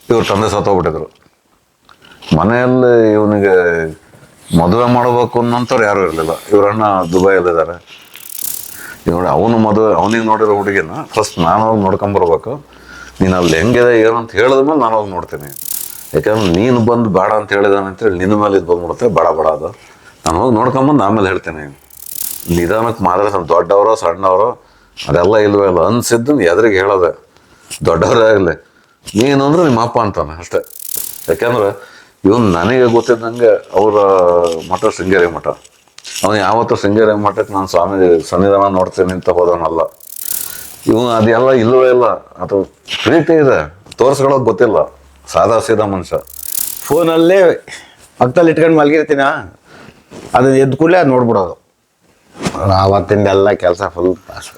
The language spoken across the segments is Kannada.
ಇವ್ರ ತಂದೆ ಸತ್ತೋಗ್ಬಿಟ್ಟಿದ್ರು. ಮನೆಯಲ್ಲಿ ಇವನಿಗೆ ಮದುವೆ ಮಾಡಬೇಕು ಅನ್ನೋಂಥವ್ರು ಯಾರೂ ಇರಲಿಲ್ಲ. ಇವರಣ್ಣ ದುಬೈಯಲ್ಲಿದ್ದಾರೆ. ನೋಡಿ ಅವನು ಮದುವೆ, ಅವನಿಗೆ ನೋಡಿರೋ ಹುಡುಗಿನ ಫಸ್ಟ್ ನಾನು ಹೋಗಿ ನೋಡ್ಕೊಂಬರ್ಬೇಕು. ನೀನು ಅಲ್ಲಿ ಹೆಂಗಿದೆ ಏನು ಅಂತ ಹೇಳಿದ್ಮೇಲೆ ನಾನು ಹೋಗಿ ನೋಡ್ತೀನಿ. ಯಾಕಂದ್ರೆ ನೀನು ಬಂದು ಬೇಡ ಅಂತ ಹೇಳಿದಾನೆ ಅಂತೇಳಿ ನಿನ್ನ ಮೇಲೆ ಇದು ಬಂದ್ಬಿಡುತ್ತೆ. ಬೇಡ ಅದು ನಾನು ಹೋಗಿ ನೋಡ್ಕೊಂಬಂದು ಆಮೇಲೆ ಹೇಳ್ತೀನಿ. ನಿಧಾನಕ್ಕೆ ಮಾತ್ರ ದೊಡ್ಡವರೋ ಸಣ್ಣವರೋ ಅದೆಲ್ಲ ಇಲ್ವೇ ಇಲ್ಲ. ಅನ್ಸಿದ್ದನ್ನು ಎದುರಿಗೆ ಹೇಳೋದೆ. ದೊಡ್ಡವರೇ ಆಗಲಿ, ನೀನು ಅಂದ್ರೆ ನಿಮ್ಮ ಅಪ್ಪ ಅಂತಾನೆ ಅಷ್ಟೇ. ಯಾಕೆಂದ್ರೆ ಇವನು ನನಗೆ ಗೊತ್ತಿದ್ದಂಗೆ ಅವರ ಮಠ ಶೃಂಗೇರಿ ಮಠ. ಅವನು ಯಾವತ್ತೂ ಶೃಂಗೇರಿ ಮಠಕ್ಕೆ ನಾನು ಸ್ವಾಮಿ ಸನ್ನಿಧಾನ ನೋಡ್ತೀನಿ ಅಂತ ಹೋದವನಲ್ಲ. ಇವನು ಅದೆಲ್ಲ ಇಲ್ಲವೇ ಇಲ್ಲ. ಅದು ಪ್ರೀತಿ ಇದೆ, ತೋರಿಸ್ಕೊಳ್ಳೋದು ಗೊತ್ತಿಲ್ಲ. ಸಾದಾ ಸೀದಾ ಮನುಷ್ಯ. ಫೋನಲ್ಲೇ ಪಕ್ಕದಲ್ಲಿ ಇಟ್ಕೊಂಡು ಮಲಗಿರ್ತೀನ, ಅದನ್ನ ಎದ್ದು ಕೂಡಲೇ ಅದು ನೋಡ್ಬಿಡೋದು. ಆವತ್ತಿಂದ ಎಲ್ಲ ಕೆಲಸ ಫುಲ್ ಪಾಸ್.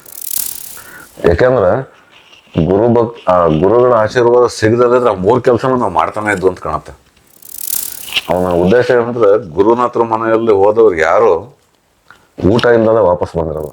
ಯಾಕೆಂದ್ರೆ ಗುರುಗಳ ಆಶೀರ್ವಾದ ಸಿಗದಿದ್ರೆ ಆ 3 ಕೆಲಸನೂ ನಾವು ಮಾಡ್ತಾನೆ ಇದ್ದು ಅಂತ ಕಾಣುತ್ತೆ. ಅವನ ಉದ್ದೇಶ ಏನಂದ್ರೆ ಗುರುನ ಹತ್ರ ಮನೆಯಲ್ಲಿ ಹೋದವ್ರು ಯಾರು ಊಟ ಇಲ್ಲದೆ ವಾಪಸ್ ಬಂದಿರಲ್ಲ.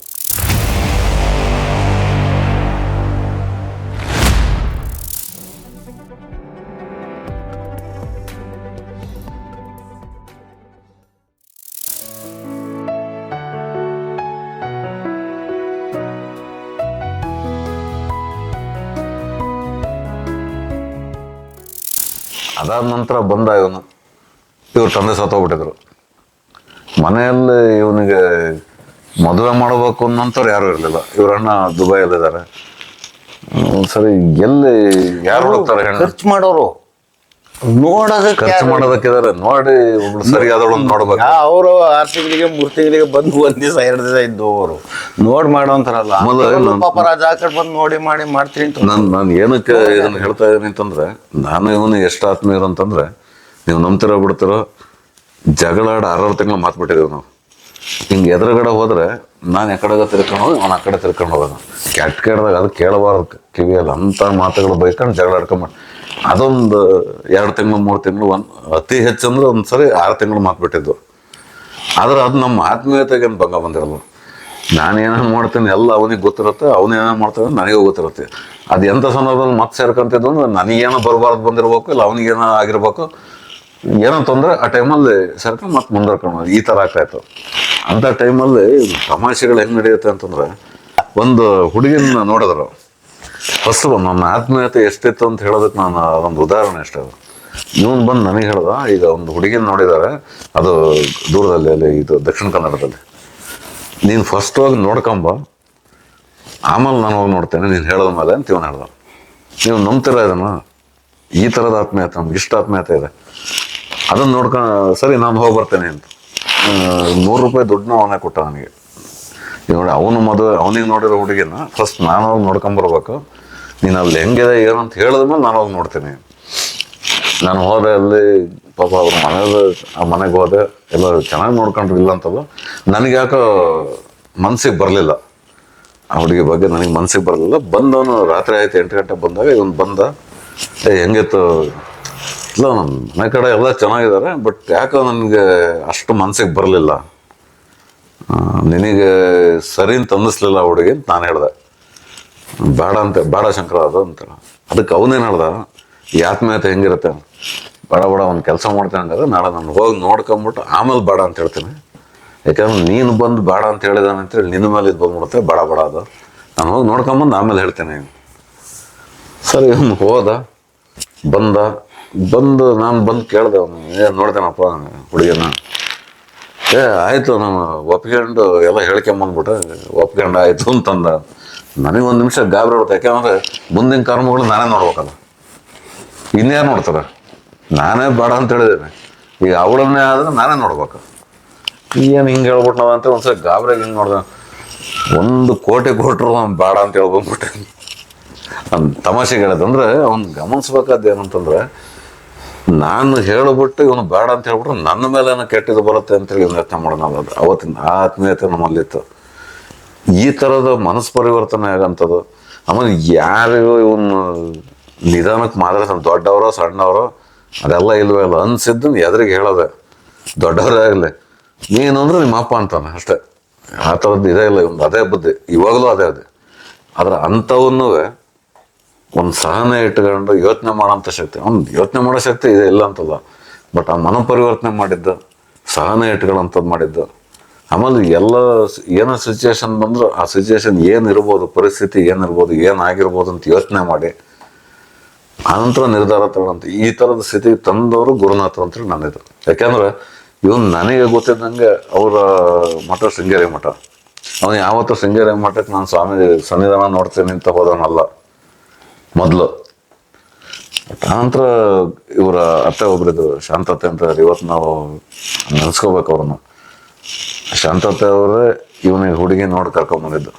ಅದಾದ ನಂತರ ಬಂದ ಇವನು, ಇವ್ರ ತಂದೆ ಸತ್ತೋಗ್ಬಿಟ್ಟಿದ್ರು. ಮನೆಯಲ್ಲಿ ಇವನಿಗೆ ಮದುವೆ ಮಾಡಬೇಕು ಅನ್ನೋಂಥವ್ರು ಯಾರೂ ಇರಲಿಲ್ಲ. ಇವರಣ್ಣ ದುಬೈಯಲ್ಲಿದ್ದಾರೆ. ಸರಿ, ಎಲ್ಲಿ ಯಾರು ಹುಡುಕ್ತಾರೆ? ಖರ್ಚು ಮಾಡೋರು, ನೋಡೋದಕ್ಕೆ ಖರ್ಚು ಮಾಡೋದಕ್ಕಿದ್ದಾರೆ. ನೋಡಿ ಒಬ್ಳು ಸರಿಯಾದವಳು ನೋಡ್ಬೇಕು. ಅವರು 6 ತಿಂಗಳಿಗೆ 3 ತಿಂಗಳಿಗೆ ಬಂದು 1 ದಿವಸ 2 ದಿವಸ ಇದ್ದು ಅವರು ನೋಡಿ ಮಾಡೋಂತಾರಲ್ಲ. ಪಾಪ ರಾಜ ಆ ಕಡೆ ಬಂದು ನೋಡಿ ಮಾಡ್ತೀನಿ ಅಂತ. ನಾನು ಏನಕ್ಕೆ ಇದನ್ನು ಹೇಳ್ತಾ ಇದ್ದೀನಿ ಅಂತಂದ್ರೆ, ನಾನು ಇವನು ಎಷ್ಟು ಆತ್ಮೀಯರು ಅಂತಂದ್ರೆ, ನೀವು ನಂಬ್ತಿರೋ ಬಿಡ್ತಿರೋ, ಜಗಳಾಡ 6 ತಿಂಗಳು ಮಾತ್ಬಿಟ್ಟಿದ್ದೀವಿ ನಾವು. ಹಿಂಗೆ ಎದುರುಗಡೆ ಹೋದ್ರೆ ನಾನು ಎಕಡೆಗ ತಿರ್ಕೊಂಡು ಹೋಗಿ ಅವನು ಆ ಕಡೆ ತಿರ್ಕೊಂಡು ಹೋಗೋದು. ಕೆಟ್ಟದಾಗ ಅದು ಕೇಳಬಾರ್ದು ಕಿವಿಯಲ್ಲಿ. ಅಂಥ ಮಾತುಗಳು ಬೈಕೊಂಡು ಜಗಳ ಆಡ್ಕೊಂಬ. ಅದೊಂದು 2 ತಿಂಗಳು 3 ತಿಂಗಳು, ಅತಿ ಹೆಚ್ಚಂದ್ರೆ ಒಂದು ಸರಿ 6 ತಿಂಗಳು ಮಾತ್ಬಿಟ್ಟಿದ್ದು. ಆದ್ರೆ ಅದು ನಮ್ಮ ಆತ್ಮೀಯತೆಗೇನು ಭಂಗ ಬಂದಿರಲ್ಲ. ನಾನು ಏನೇನು ಮಾಡ್ತೀನಿ ಎಲ್ಲ ಅವನಿಗೆ ಗೊತ್ತಿರುತ್ತೆ, ಅವನೇನೇನು ಮಾಡ್ತಾನೆ ನನಗೂ ಗೊತ್ತಿರುತ್ತೆ. ಅದು ಎಂಥ ಸಂದರ್ಭದಲ್ಲಿ ಮತ್ತೆ ಸೇರ್ಕೊಂತಿದ್ದು ಅಂದ್ರೆ ನನಗೇನೋ ಬರಬಾರ್ದು ಬಂದಿರ್ಬೇಕು, ಇಲ್ಲ ಅವನಿಗೇನೋ ಆಗಿರ್ಬೇಕು, ಏನೋ ತೊಂದರೆ ಆ ಟೈಮಲ್ಲಿ ಸೇರ್ಕೊಂಡು ಮತ್ತೆ ಮುಂದುವರ್ಕೊಂಡು ಈ ಥರ ಆಗ್ತಾಯಿತ್ತು. ಅಂಥ ಟೈಮಲ್ಲಿ ತಮಾಷೆಗಳು ಹೆಂಗೆ ನಡೆಯುತ್ತೆ ಅಂತಂದ್ರೆ, ಒಂದು ಹುಡುಗಿನ ನೋಡಿದ್ರು. ಫಸ್ಟ್ ನನ್ನ ಆತ್ಮೀಯತೆ ಎಷ್ಟಿತ್ತು ಅಂತ ಹೇಳೋದಕ್ಕೆ ನಾನು ಒಂದು ಉದಾಹರಣೆ ಅಷ್ಟೇ. ಇವನು ಬಂದು ನನಗೆ ಹೇಳ್ದ, ಈಗ ಒಂದು ಹುಡುಗಿನ ನೋಡಿದ್ದಾರೆ, ಅದು ದೂರದಲ್ಲಿ, ಅಲ್ಲಿ ಇದು ದಕ್ಷಿಣ ಕನ್ನಡದಲ್ಲಿ. ನೀನು ಫಸ್ಟ್ ಹೋಗಿ ನೋಡ್ಕೊಂಬ, ಆಮೇಲೆ ನಾನು ಹೋಗಿ ನೋಡ್ತೇನೆ ನೀನು ಹೇಳೋದ ಮೇಲೆ ಅಂತ ಇವನು ಹೇಳ್ದ. ನೀವು ನಂಬ್ತೀರ ಇದನ್ನು? ಈ ಥರದ ಆತ್ಮೀಯತೆ, ನಮ್ಗೆ ಇಷ್ಟ ಆತ್ಮೀಯತೆ ಇದೆ. ಅದನ್ನು ಸರಿ ನಾನು ಹೋಗಿ ಬರ್ತೇನೆ ಅಂತ ₹100 ದುಡ್ಡನ್ನ ಅವನೇ ಕೊಟ್ಟ ನನಗೆ. ನೋಡಿ ಅವನು ಮದುವೆ, ಅವನಿಗೆ ನೋಡಿರೋ ಹುಡುಗಿನ ಫಸ್ಟ್ ನಾನು ಹೋಗಿ ನೋಡ್ಕೊಂಬರ್ಬೇಕು. ನೀನು ಅಲ್ಲಿ ಹೆಂಗಿದೆ ಏನು ಅಂತ ಹೇಳಿದ್ಮೇಲೆ ನಾನು ಹೋಗಿ ನೋಡ್ತೀನಿ. ನಾನು ಹೋದೆ, ಅಲ್ಲಿ ಪಾಪ ಅವ್ರ ಆ ಮನೆಗೆ ಹೋದೆ, ಎಲ್ಲ ಚೆನ್ನಾಗಿ ನೋಡ್ಕೊಂಡ್ರು, ಇಲ್ಲ ಅಂತಲ್ಲ. ನನಗೆ ಯಾಕೋ ಮನ್ಸಿಗೆ ಬರಲಿಲ್ಲ ಆ ಹುಡುಗಿ ಬಗ್ಗೆ, ನನಗೆ ಮನ್ಸಿಗೆ ಬರಲಿಲ್ಲ. ಬಂದವನು ರಾತ್ರಿ ಆಯ್ತು 8 ಗಂಟೆ ಬಂದಾಗ ಇವನು ಬಂದ, ಹೆಂಗಿತ್ತು? ಇಲ್ಲ, ನಮ್ಮ ಮನೆ ಕಡೆ ಎಲ್ಲ ಚೆನ್ನಾಗಿದ್ದಾರೆ, ಬಟ್ ಯಾಕೋ ನನಗೆ ಅಷ್ಟು ಮನ್ಸಿಗೆ ಬರಲಿಲ್ಲ, ನಿನಗೆ ಸರಿ ಅಂತ ಅನ್ನಿಸ್ಲಿಲ್ಲ ಹುಡುಗಿ ಅಂತ ನಾನು ಹೇಳ್ದೆ. ಬೇಡ ಶಂಕರ ಅದು ಅಂತ. ಅದಕ್ಕೆ ಅವನೇನು ಹೇಳ್ದ, ಈ ಆತ್ಮೀಯತೆ ಹೆಂಗಿರುತ್ತೆ? ಬೇಡ ಒಂದು ಕೆಲಸ ಮಾಡ್ತೇನೆ ಹಂಗಾದ್ರೆ, ನಾಳೆ ನಾನು ಹೋಗಿ ನೋಡ್ಕೊಂಬಿಟ್ಟು ಆಮೇಲೆ ಬೇಡ ಅಂತ ಹೇಳ್ತೀನಿ. ಯಾಕಂದ್ರೆ ನೀನು ಬಂದು ಬೇಡ ಅಂತ ಹೇಳಿದಾನೆ ಅಂತೇಳಿ ನಿನ್ನ ಮೇಲೆ ಇದು ಬಂದ್ಬಿಡುತ್ತೆ. ಬೇಡ ಅದು ನಾನು ಹೋಗಿ ನೋಡ್ಕೊಂಬಂದು ಆಮೇಲೆ ಹೇಳ್ತೇನೆ. ಸರಿ, ಇವನು ಹೋದ, ನಾನು ಬಂದು ಕೇಳ್ದೆ ಅವನು, ನೋಡ್ತೇನಪ್ಪ ಹುಡುಗಿನ. ಆಯಿತು, ನಾನು ಒಪ್ಕೊಂಡು ಎಲ್ಲ ಹೇಳ್ಕೊಂಬಂದ್ಬಿಟ್ಟೆ. ಒಪ್ಕೊಂಡು ಆಯಿತು ಅಂತಂದ. ನನಗೊಂದು ನಿಮಿಷ ಗಾಬರಿ ಆಗುತ್ತೆ. ಯಾಕೆಂದರೆ ಮುಂದಿನ ಕರ್ಮಗಳು ನಾನೇ ನೋಡ್ಬೇಕಲ್ಲ, ಇನ್ಯಾರು ನೋಡ್ತಾರೆ? ನಾನೇ ಬೇಡ ಅಂತ ಹೇಳಿದ್ದೇನೆ, ಈಗ ಅವಳನ್ನೇ ಆದರೆ ನಾನೇ ನೋಡ್ಬೇಕು. ಏನು ಹಿಂಗೆ ಹೇಳ್ಬಿಟ್ಟು ನಾವು ಅಂತ ಒಂದ್ಸಲ ಗಾಬರಿಯಾಗಿ ಹಿಂಗೆ ನೋಡ್ದೆ. 1 ಕೋಟಿ ಕೊಟ್ಟರು ಅವ್ನು ಬೇಡ ಅಂತ ಹೇಳ್ಕೊಂಡ್ಬಿಟ್ಟೆ. ತಮಾಷೆಗೆ ಹೇಳಿದಂದ್ರೆ ಅವ್ನು ಗಮನಿಸ್ಬೇಕಾದ್ದು ಏನಂತಂದ್ರೆ, ನಾನು ಹೇಳಿಬಿಟ್ಟು ಇವನು ಬೇಡ ಅಂತ ಹೇಳ್ಬಿಟ್ರೆ ನನ್ನ ಮೇಲೆ ಏನೋ ಕೆಟ್ಟಿದ್ದು ಬರುತ್ತೆ ಅಂತೇಳಿ ಇವನು ಯೋಚನೆ ಮಾಡೋಣ. ಅವತ್ತಿನ ಆ ಆತ್ಮೀಯತೆ ನಮ್ಮಲ್ಲಿತ್ತು. ಈ ಥರದ ಮನಸ್ಸು ಪರಿವರ್ತನೆ ಆಗಂಥದ್ದು. ಆಮೇಲೆ ಯಾರಿಗೂ ಇವನು ನಿಧಾನಕ್ಕೆ ಮಾತ್ರ ದೊಡ್ಡವರೋ ಸಣ್ಣವರೋ ಅದೆಲ್ಲ ಇಲ್ವೇ ಇಲ್ಲ. ಅನ್ಸಿದ್ದನ್ನು ಎದುರಿಗೆ ಹೇಳೋದೆ. ದೊಡ್ಡವರೇ ಆಗಲಿ, ನೀನು ಅಂದ್ರೆ ನಿಮ್ಮ ಅಪ್ಪ ಅಂತಾನೆ ಅಷ್ಟೇ. ಆ ಥರದ್ದು ಇದೇ ಇಲ್ಲ ಇವನು. ಅದೇ ಬುದ್ಧಿ, ಇವಾಗಲೂ ಅದೇ. ಆದ್ರೆ ಅಂಥವನ್ನೂ ಒಂದು ಸಹನೆ ಇಟ್ಕೊಂಡು ಯೋಚನೆ ಮಾಡೋಂಥ ಶಕ್ತಿ, ಅವ್ನು ಯೋಚನೆ ಮಾಡೋ ಶಕ್ತಿ ಇದೆ ಇಲ್ಲ ಅಂತಲ್ಲ, ಬಟ್ ಆ ಮನ ಪರಿವರ್ತನೆ ಮಾಡಿದ್ದು, ಸಹನೆ ಇಟ್ಕೊಳ್ಳೋಂಥದ್ದು ಮಾಡಿದ್ದು. ಆಮೇಲೆ ಎಲ್ಲ ಏನೋ ಸಿಚುವೇಶನ್ ಬಂದರೂ ಆ ಸಿಚುವೇಶನ್ ಏನಿರ್ಬೋದು, ಪರಿಸ್ಥಿತಿ ಏನಿರ್ಬೋದು, ಏನಾಗಿರ್ಬೋದು ಅಂತ ಯೋಚನೆ ಮಾಡಿ ಆನಂತರ ನಿರ್ಧಾರ ತಗೊಳ್ಳೋಂಥ ಈ ಥರದ ಸ್ಥಿತಿಗೆ ತಂದವರು ಗುರುನಾಥರು ಅಂತೇಳಿ ನನ್ನಿದು. ಯಾಕೆಂದ್ರೆ ಇವನು ನನಗೆ ಗೊತ್ತಿದ್ದಂಗೆ ಅವರ ಮಠ ಶೃಂಗೇರಿ ಮಠ. ಅವನು ಯಾವತ್ತೂ ಶೃಂಗೇರಿ ಮಠಕ್ಕೆ ನಾನು ಸ್ವಾಮಿ ಸನ್ನಿಧಾನ ನೋಡ್ತೀನಿ ಅಂತ ಹೋದವನಲ್ಲ ಮೊದಲು. ಆನಂತರ ಇವರ ಅತ್ತೆ ಒಬ್ಬರಿದ್ರು, ಶಾಂತತೆ ಅಂತ. ಇವತ್ತು ನಾವು ನೆನೆಸ್ಕೋಬೇಕು ಅವ್ರನ್ನ. ಶಾಂತತೆ ಅವರೇ ಇವನಿಗೆ ಹುಡುಗಿ ನೋಡಿ ಕರ್ಕೊಂಬಂದಿದ್ದು.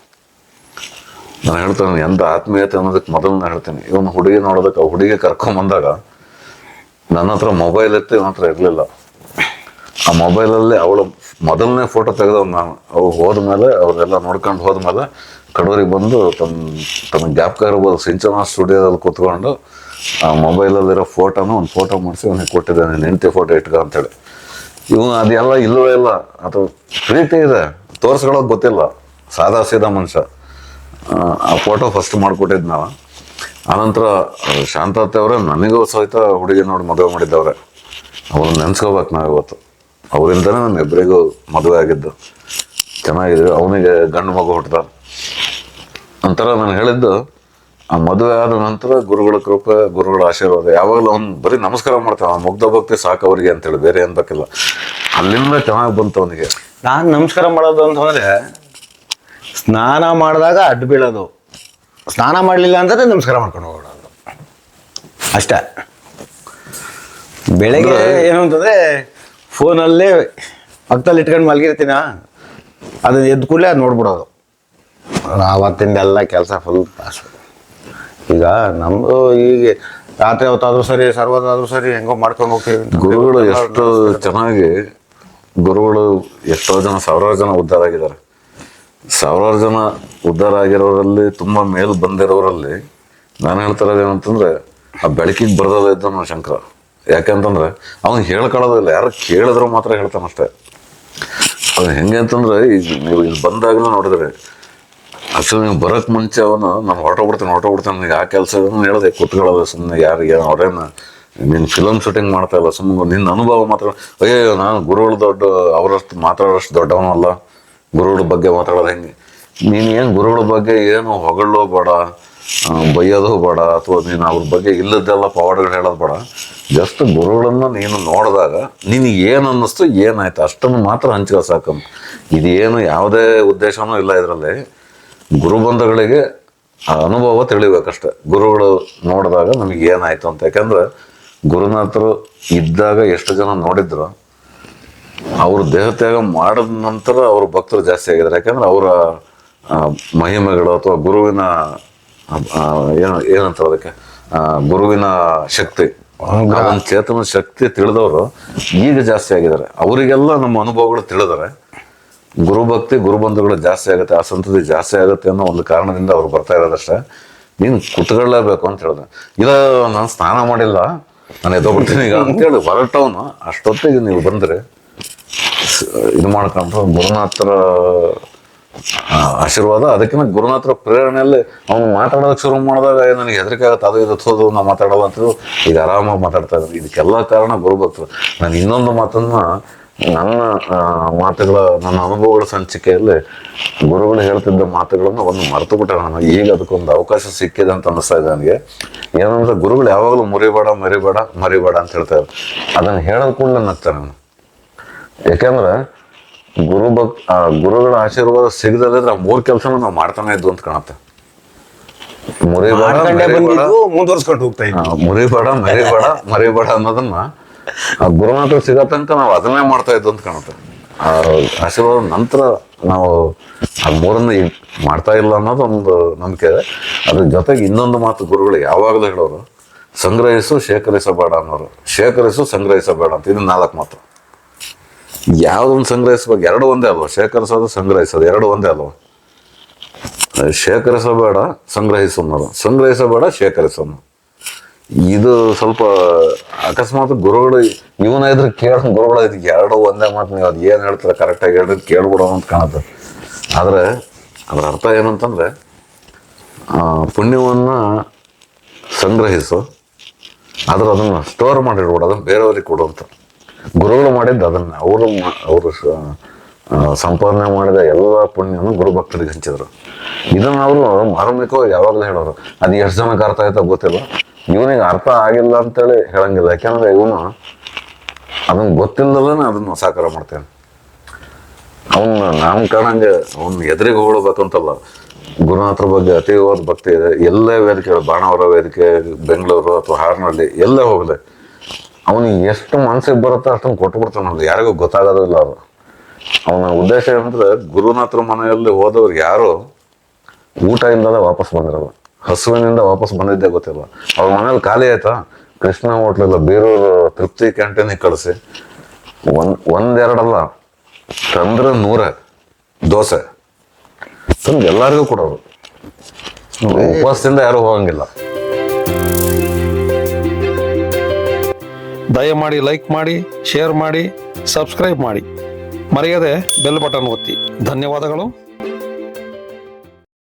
ನಾನು ಹೇಳ್ತೇನೆ ಎಂಥ ಆತ್ಮೀಯತೆ ಅನ್ನೋದಕ್ಕೆ ಮೊದಲು ನಾನು ಹೇಳ್ತೀನಿ, ಇವನು ಹುಡುಗಿ ನೋಡೋದಕ್ಕೆ ಆ ಹುಡುಗಿ ಕರ್ಕೊಂಬಂದಾಗ ನನ್ನ ಹತ್ರ ಮೊಬೈಲ್ ಇತ್ತು, ಇವನ ಹತ್ರ ಇರಲಿಲ್ಲ. ಆ ಮೊಬೈಲಲ್ಲಿ ಅವಳು ಮೊದಲನೇ ಫೋಟೋ ತೆಗೆದವ್ ನಾನು. ಅವ್ರು ಹೋದ್ಮೇಲೆ ಅವ್ರೆಲ್ಲ ನೋಡ್ಕೊಂಡು ಹೋದ್ಮೇಲೆ ಕಡೂರಿಗೆ ಬಂದು ತನ್ನ ಜ್ಞಾಪಕ ಇರ್ಬೋದು ಸಿಂಚನ ಸ್ಟುಡಿಯೋದಲ್ಲಿ ಕೂತ್ಕೊಂಡು ಆ ಮೊಬೈಲಲ್ಲಿರೋ ಫೋಟೋನ ಒಂದು ಫೋಟೋ ಮಾಡಿಸಿ ಅವನಿಗೆ ಕೊಟ್ಟಿದ್ದಾನೆ, ಹೆಂಡತಿ ಫೋಟೋ ಇಟ್ಕೊ ಅಂತೇಳಿ. ಇವನು ಅದೆಲ್ಲ ಇಲ್ಲವೇ ಇಲ್ಲ, ಅದು ಪ್ರೀತಿ ಇದೆ, ತೋರಿಸ್ಕೊಳ್ಳೋದು ಗೊತ್ತಿಲ್ಲ, ಸಾದಾ ಸೀದಾ ಮನುಷ್ಯ. ಆ ಫೋಟೋ ಫಸ್ಟ್ ಮಾಡಿಕೊಟ್ಟಿದ್ದು ನಾವು. ಆನಂತರ ಶಾಂತತೆ ಅವರೇ ನನಗೂ ಸಹಿತ ಹುಡುಗಿ ನೋಡಿ ಮದುವೆ ಮಾಡಿದ್ದವ್ರೆ. ಅವ್ರನ್ನ ನೆನ್ಸ್ಕೋಬೇಕು ನಾವು ಇವತ್ತು. ಅವರಿಂದನೇ ನಮ್ಮ ಇಬ್ಬರಿಗೂ ಮದುವೆ ಆಗಿದ್ದು. ಚೆನ್ನಾಗಿದ್ವಿ. ಅವನಿಗೆ ಗಂಡು ಮಗು ಹುಟ್ಟಿದ. ಒಂಥರ ನಾನು ಹೇಳಿದ್ದು, ಆ ಮದುವೆ ಆದ ನಂತರ ಗುರುಗಳ ಕೃಪೆ, ಗುರುಗಳ ಆಶೀರ್ವಾದ. ಯಾವಾಗಲೂ ಅವ್ನು ಬರೀ ನಮಸ್ಕಾರ ಮಾಡ್ತಾನೆ, ಆ ಮುಗ್ಧ ಭಕ್ತಿ ಸಾಕು ಅವರಿಗೆ ಅಂತೇಳಿ, ಬೇರೆ ಏನು ಬೇಕಿಲ್ಲ. ಅಲ್ಲಿಂದ ಚೆನ್ನಾಗಿ ಬಂತು ಅವನಿಗೆ. ನಾನು ನಮಸ್ಕಾರ ಮಾಡೋದು ಅಂತಂದರೆ ಸ್ನಾನ ಮಾಡಿದಾಗ ಅಡ್ಡು ಬೀಳೋದು, ಸ್ನಾನ ಮಾಡಲಿಲ್ಲ ಅಂತಂದರೆ ನಮಸ್ಕಾರ ಮಾಡ್ಕೊಂಡು ಹೋಗೋದು ಅಷ್ಟೇ. ಬೆಳಗ್ಗೆ ಏನು ಅಂತಂದರೆ ಫೋನಲ್ಲೇ ಪಕ್ಕದಲ್ಲಿ ಇಟ್ಕೊಂಡು ಮಲಗಿರ್ತೀನ, ಅದನ್ನ ಎದ್ದು ಕೂಡಲೇ ಅದು ನೋಡ್ಬಿಡೋದು. ಆವತ್ತಿಂದೆಲ್ಲ ಕೆಲಸ ಫುಲ್ ಪಾಸು. ಈಗ ನಮ್ಮದು ಈಗ ರಾತ್ರಿ ಹೊತ್ತಾದ್ರೂ ಸರಿ, ಸರ್ವದಾದ್ರೂ ಸರಿ, ಹೆಂಗೋ ಮಾಡ್ಕೊಂಡು ಹೋಗ್ತೀವಿ. ಗುರುಗಳು ಎಷ್ಟು ಚೆನ್ನಾಗಿ, ಗುರುಗಳು ಎಷ್ಟೋ ಜನ, ಸಾವಿರಾರು ಜನ ಉದ್ಧಾರ ಆಗಿದ್ದಾರೆ. ಸಾವಿರಾರು ಜನ ಉದ್ಧಾರ ಆಗಿರೋರಲ್ಲಿ, ತುಂಬ ಮೇಲ್ ಬಂದಿರೋರಲ್ಲಿ ನಾನು ಹೇಳ್ತಾ ಏನಂತಂದ್ರೆ, ಆ ಬೆಳಕಿಗೆ ಬರ್ದಲ್ಲ ಇದ್ದಾನ ಶಂಕರ. ಯಾಕೆಂತಂದ್ರೆ ಅವ್ನು ಹೇಳ್ಕೊಳ್ಳೋದಿಲ್ಲ, ಯಾರು ಕೇಳಿದ್ರು ಮಾತ್ರ ಹೇಳ್ತಾನಷ್ಟೇ. ಅದು ಹೆಂಗೆ ಅಂತಂದ್ರೆ, ಈಗ ನೀವು ಇಲ್ಲಿ ಬಂದಾಗಲೂ ನೋಡಿದ್ರೆ, ಅಸಲು ನೀವು ಬರೋಕ್ಕೆ ಮುಂಚೆ ಅವನು ನಾನು ಹೊರಟೋಗ್ಬಿಡ್ತೇನೆ ನನಗೆ ಆ ಕೆಲಸ ಹೇಳಿದೆ, ಕೂತ್ಕೊಳ್ಳೋದು ಸುಮ್ಮನೆ. ಯಾರಿಗೆ ಅವ್ರೇನು ನೀನು ಫಿಲಮ್ ಶೂಟಿಂಗ್ ಮಾಡ್ತಾ ಇಲ್ಲ, ಸುಮ್ಮನೆ ನಿನ್ನ ಅನುಭವ ಮಾತ್ರ. ಅಯ್ಯೋ ನಾನು ಗುರುಗಳು ದೊಡ್ಡ, ಅವರಷ್ಟು ಮಾತಾಡೋಷ್ಟು ದೊಡ್ಡವನಲ್ಲ, ಗುರುಗಳ ಬಗ್ಗೆ ಮಾತಾಡೋದು ಹೆಂಗೆ. ನೀನು ಏನು ಗುರುಗಳ ಬಗ್ಗೆ ಏನು ಹೊಗಳೋ ಬೇಡ, ಬೈಯೋದು ಬೇಡ, ಅಥವಾ ನೀನು ಅವ್ರ ಬಗ್ಗೆ ಇಲ್ಲದ್ದೆಲ್ಲ ಪವಾಡಗಳು ಹೇಳೋದು ಬೇಡ. ಜಸ್ಟ್ ಗುರುಗಳನ್ನು ನೀನು ನೋಡಿದಾಗ ನಿನಗೆ ಏನು ಅನ್ನಿಸ್ತು, ಏನಾಯ್ತು ಅಷ್ಟನ್ನು ಮಾತ್ರ ಹಂಚ್ಕೊ ಸಾಕು. ಇದೇನು ಯಾವುದೇ ಉದ್ದೇಶನೂ ಇಲ್ಲ ಇದರಲ್ಲಿ. ಗುರುಬಂಧಗಳಿಗೆ ಆ ಅನುಭವ ತಿಳಿಬೇಕಷ್ಟೆ. ಗುರುಗಳು ನೋಡಿದಾಗ ನಮಗೆ ಏನಾಯ್ತು ಅಂತ. ಯಾಕಂದ್ರೆ ಗುರುನಾಥರು ಇದ್ದಾಗ ಎಷ್ಟು ಜನ ನೋಡಿದ್ರು, ಅವರು ದೇಹತ್ಯಾಗ ಮಾಡಿದ ನಂತರ ಅವ್ರ ಭಕ್ತರು ಜಾಸ್ತಿ ಆಗಿದ್ದಾರೆ. ಯಾಕಂದ್ರೆ ಅವರ ಮಹಿಮೆಗಳು ಅಥವಾ ಗುರುವಿನ ಏನಂತಾರೆ ಅದಕ್ಕೆ, ಗುರುವಿನ ಶಕ್ತಿ, ಒಂದು ಚೇತನ ಶಕ್ತಿ ತಿಳಿದವರು ಈಗ ಜಾಸ್ತಿ ಆಗಿದ್ದಾರೆ. ಅವರಿಗೆಲ್ಲ ನಮ್ಮ ಅನುಭವಗಳು ತಿಳಿದರೆ ಗುರುಭಕ್ತಿ, ಗುರುಬಂಧುಗಳು ಜಾಸ್ತಿ ಆಗುತ್ತೆ, ಆ ಸಂತತಿ ಜಾಸ್ತಿ ಆಗುತ್ತೆ ಅನ್ನೋ ಒಂದು ಕಾರಣದಿಂದ ಅವ್ರು ಬರ್ತಾ ಇರೋದಷ್ಟೇ. ನೀನು ಕುತ್ಕೊಳ್ಳೇಬೇಕು ಅಂತ ಹೇಳಿದೆ. ಇಲ್ಲ ನಾನು ಸ್ನಾನ ಮಾಡಿಲ್ಲ, ನಾನು ಎದ್ದೋಗ್ಬಿಡ್ತೀನಿ ಈಗ ಅಂತೇಳಿ ಹೊರಟವನು. ಅಷ್ಟೊತ್ತಿಗೆ ನೀವು ಬಂದರೆ ಇದು ಮಾಡ್ಕೊಂಡ್ರು ಗುರುನಾಥರ ಆಶೀರ್ವಾದ. ಅದಕ್ಕಿಂತ ಗುರುನಾಥರ ಪ್ರೇರಣೆಯಲ್ಲಿ ಅವನು ಮಾತಾಡೋದಕ್ಕೆ ಶುರು ಮಾಡಿದಾಗ ನನಗೆ ಹೆದರಿಕೆ ಆಗುತ್ತೆ, ಅದು ಇದು ತೋದು ನಾವು ಮಾತಾಡೋಲ್ಲ ಅಂತೇಳಿ ಈಗ ಆರಾಮಾಗಿ ಮಾತಾಡ್ತಾ ಇದ್ದೀನಿ. ಇದಕ್ಕೆಲ್ಲ ಕಾರಣ ಗುರುಭಕ್ತರು. ನಾನು ಇನ್ನೊಂದು ಮಾತನ್ನ, ನನ್ನ ಮಾತುಗಳ, ನನ್ನ ಅನುಭವಗಳ ಸಂಚಿಕೆಯಲ್ಲಿ ಗುರುಗಳು ಹೇಳ್ತಿದ್ದ ಮಾತುಗಳನ್ನು ಒಂದು ಮರೆತು ಬಿಟ್ಟೆ ನಾನು. ಈಗ ಅದಕ್ಕೊಂದು ಅವಕಾಶ ಸಿಕ್ಕಿದೆ ಅಂತ ಅನ್ನಿಸ್ತಾ ಇದೆ ನನಗೆ. ಏನಂದ್ರೆ ಗುರುಗಳು ಯಾವಾಗಲೂ ಮರಿಬೇಡ ಅಂತ ಹೇಳ್ತಾರೆ. ಅದನ್ನು ಹೇಳೋದು ಕೂಡ ನಗ್ತಾನೆ ನಾನು. ಯಾಕೆಂದ್ರೆ ಗುರುಗಳ ಆಶೀರ್ವಾದ ಸಿಗದಿದ್ರೆ ಆ 3 ಕೆಲಸನ ನಾವು ಮಾಡ್ತಾನೆ ಇದ್ವು ಅಂತ ಕಾಣುತ್ತೆ. ಮುಂದುವರ್ಸ್ಕೊಂಡು ಹೋಗ್ತಾ ಇದ್ವಿ. ಮರಿಬೇಡ ಅನ್ನೋದನ್ನ ಆ ಗುರುನಾಥರು ಸಿಗೋ ತನಕ ನಾವು ಅದನ್ನೇ ಮಾಡ್ತಾ ಇದ್ದು ಅಂತ ಕಾಣುತ್ತೆ. ಆ ಆಶೀರ್ವಾದ ನಂತರ ನಾವು ಆ 3ನ್ನು ಈಗ ಮಾಡ್ತಾ ಇಲ್ಲ ಅನ್ನೋದು ಒಂದು ನಂಬಿಕೆ ಇದೆ. ಅದ್ರ ಜೊತೆಗೆ ಇನ್ನೊಂದು ಮಾತು ಗುರುಗಳು ಯಾವಾಗಲೂ ಹೇಳೋರು, ಸಂಗ್ರಹಿಸು ಶೇಖರಿಸಬೇಡ ಅನ್ನೋರು. ಶೇಖರಿಸು ಸಂಗ್ರಹಿಸಬೇಡ ಅಂತ. ಇದು 4 ಮಾತು. ಯಾವುದೊಂದು ಸಂಗ್ರಹಿಸ್ಬೇಕು, 2 ಒಂದೇ ಅಲ್ವಾ? ಶೇಖರಿಸೋದು ಸಂಗ್ರಹಿಸೋದು 2 ಒಂದೇ ಅಲ್ವಾ? ಶೇಖರಿಸಬೇಡ ಸಂಗ್ರಹಿಸು ಅನ್ನೋದು, ಸಂಗ್ರಹಿಸಬೇಡ ಶೇಖರಿಸೋನು. ಇದು ಸ್ವಲ್ಪ ಅಕಸ್ಮಾತ್ ಗುರುಗಳು ಇವನ ಇದ್ರೆ ಗುರುಗಳು ಇದಕ್ಕೆ 2 ಒಂದೇ ಮಾತು. ನೀವು ಅದು ಏನು ಹೇಳ್ತಾರೆ ಕರೆಕ್ಟಾಗಿ ಹೇಳ್ರಿ, ಕೇಳ್ಬಿಡೋಣ ಅಂತ ಕಾಣುತ್ತೆ. ಆದರೆ ಅದರ ಅರ್ಥ ಏನಂತಂದರೆ, ಪುಣ್ಯವನ್ನು ಸಂಗ್ರಹಿಸು, ಆದ್ರೆ ಅದನ್ನು ಸ್ಟೋರ್ ಮಾಡಿಡ್ಬೇಡ, ಅದನ್ನು ಬೇರೆಯವ್ರಿಗೆ ಕೊಡುವಂತ. ಗುರುಗಳು ಮಾಡಿದ್ದು ಅದನ್ನ, ಅವರು ಸಂಪಾದನೆ ಮಾಡಿದ ಎಲ್ಲ ಪುಣ್ಯವನ್ನು ಗುರು ಭಕ್ತರಿಗೆ ಹಂಚಿದ್ರು. ಇದನ್ನ ಅವರು ಮಾರ್ಮಿಕವಾಗಿ ಯಾವಾಗಲೂ ಹೇಳೋರು. ಅದು ಎಷ್ಟು ಜನಕ್ಕೆ ಅರ್ಥ ಆಯ್ತಾ ಗೊತ್ತಿಲ್ಲ, ಇವನಿಗೆ ಅರ್ಥ ಆಗಿಲ್ಲ ಅಂತೇಳಿ ಹೇಳಂಗಿಲ್ಲ. ಯಾಕಂದ್ರೆ ಇವನು ಅದನ್ನ ಗೊತ್ತಿಲ್ಲದನೇ ಅದನ್ನ ಸಾಕಾರ ಮಾಡ್ತೇನೆ. ಅವನ್ನ ನಾಮಕರಣಂಗೆ ಅವ್ನ ಎದುರಿಗೆ ಹೋಗ್ಬೇಕಂತಲ್ಲ. ಗುರುನಾಥರ ಬಗ್ಗೆ ಅತೀವಾದ ಭಕ್ತಿ ಇದೆ. ಎಲ್ಲೇ ವೇದಿಕೆ, ಬಾಣಾವರ ವೇದಿಕೆ, ಬೆಂಗಳೂರು ಅಥವಾ ಹಾರ್ನಲ್ಲಿ ಎಲ್ಲೇ ಹೋಗಲಿ, ಅವನಿಗೆ ಎಷ್ಟು ಮನಸ್ಸಿಗೆ ಬರುತ್ತೋ ಅಷ್ಟೊಂದು ಕೊಟ್ಬಿಡ್ತಾನೆ. ಅದು ಯಾರಿಗೂ ಗೊತ್ತಾಗೋದು ಇಲ್ಲ. ಅದು ಅವನ ಉದ್ದೇಶ ಏನಂದ್ರೆ, ಗುರುನಾಥರ ಮನೆಯಲ್ಲಿ ಹೋದವ್ರು ಯಾರು ಊಟ ಇಲ್ಲದೆ ವಾಪಸ್ ಬಂದಿರಲ್ಲ, ಹಸುವಿನಿಂದ ವಾಪಸ್ ಬಂದಿದ್ದೇ ಗೊತ್ತಿಲ್ಲ. ಅವ್ರ ಮನೇಲಿ ಖಾಲಿ ಆಯ್ತಾ, ಕೃಷ್ಣ ಹೋಟ್ಲಿಲ್ಲ, ಬೀರೂರು ತೃಪ್ತಿ ಕ್ಯಾಂಟೀನಿಗೆ ಕಳಿಸಿ ಒಂದೆರಡಲ್ಲ ತಂದ್ರೆ 100 ದೋಸೆ ತಂದು ಎಲ್ಲರಿಗೂ ಕೊಡೋರು. ಉಪವಾಸದಿಂದ ಯಾರು ಹೋಗಂಗಿಲ್ಲ. ದಯಮಾಡಿ ಲೈಕ್ ಮಾಡಿ, ಶೇರ್ ಮಾಡಿ, ಸಬ್ಸ್ಕ್ರೈಬ್ ಮಾಡಿ, ಮರೆಯದೆ ಬೆಲ್ ಬಟನ್ ಒತ್ತಿ. ಧನ್ಯವಾದಗಳು.